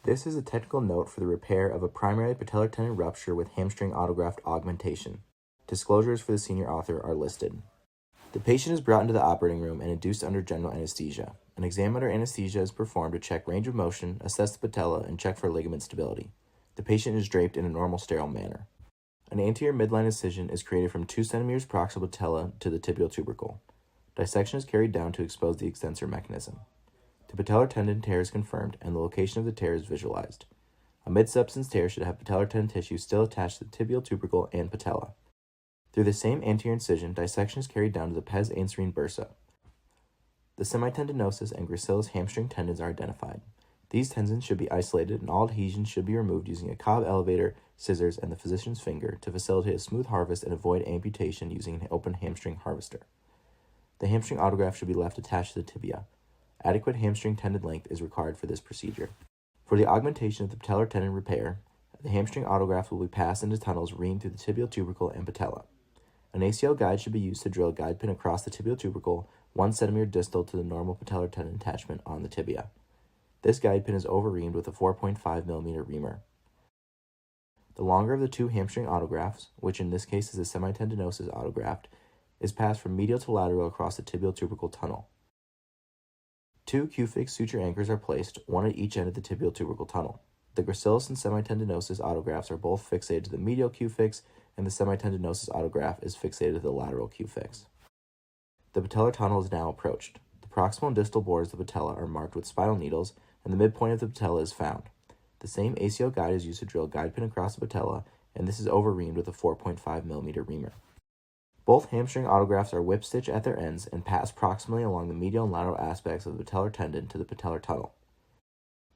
This is a technical note for the repair of a primary patellar tendon rupture with hamstring autograft augmentation. Disclosures for the senior author are listed. The patient is brought into the operating room and induced under general anesthesia. An exam under anesthesia is performed to check range of motion, assess the patella, and check for ligament stability. The patient is draped in a normal sterile manner. An anterior midline incision is created from 2 cm proximal patella to the tibial tubercle. Dissection is carried down to expose the extensor mechanism. The patellar tendon tear is confirmed, and the location of the tear is visualized. A midsubstance tear should have patellar tendon tissue still attached to the tibial tubercle and patella. Through the same anterior incision, dissection is carried down to the pes anserine bursa. The semitendinosus and gracilis hamstring tendons are identified. These tendons should be isolated, and all adhesions should be removed using a Cobb elevator, scissors, and the physician's finger to facilitate a smooth harvest and avoid amputation using an open hamstring harvester. The hamstring autograft should be left attached to the tibia. Adequate hamstring tendon length is required for this procedure. For the augmentation of the patellar tendon repair, the hamstring autograft will be passed into tunnels reamed through the tibial tubercle and patella. An ACL guide should be used to drill a guide pin across the tibial tubercle 1 cm distal to the normal patellar tendon attachment on the tibia. This guide pin is over-reamed with a 4.5 mm reamer. The longer of the 2 hamstring autografts, which in this case is a semitendinosus autograft, is passed from medial to lateral across the tibial tubercle tunnel. 2 Q-fix suture anchors are placed, one at each end of the tibial tubercle tunnel. The gracilis and semitendinosus autografts are both fixated to the medial Q-fix, and the semitendinosus autograft is fixated to the lateral Q-fix. The patellar tunnel is now approached. The proximal and distal borders of the patella are marked with spiral needles, and the midpoint of the patella is found. The same ACL guide is used to drill a guide pin across the patella, and this is over-reamed with a 4.5 mm reamer. Both hamstring autografts are whip-stitched at their ends and pass proximally along the medial and lateral aspects of the patellar tendon to the patellar tunnel.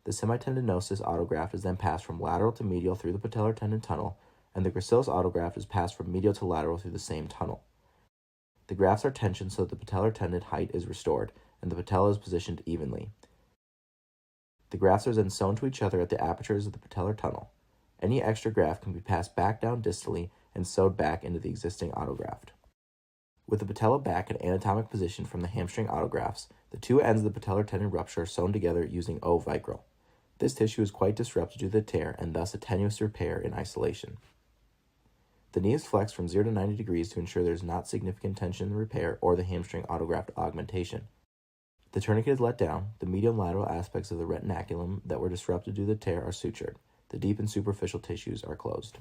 The semitendinosus autograft is then passed from lateral to medial through the patellar tendon tunnel, and the gracilis autograft is passed from medial to lateral through the same tunnel. The grafts are tensioned so that the patellar tendon height is restored, and the patella is positioned evenly. The grafts are then sewn to each other at the apertures of the patellar tunnel. Any extra graft can be passed back down distally and sewed back into the existing autograft. With the patella back in anatomic position from the hamstring autografts, the 2 ends of the patellar tendon rupture are sewn together using O-vicryl. This tissue is quite disrupted due to the tear and thus a tenuous repair in isolation. The knee is flexed from 0 to 90 degrees to ensure there is not significant tension in the repair or the hamstring autograft augmentation. The tourniquet is let down. The medial and lateral aspects of the retinaculum that were disrupted due to the tear are sutured. The deep and superficial tissues are closed.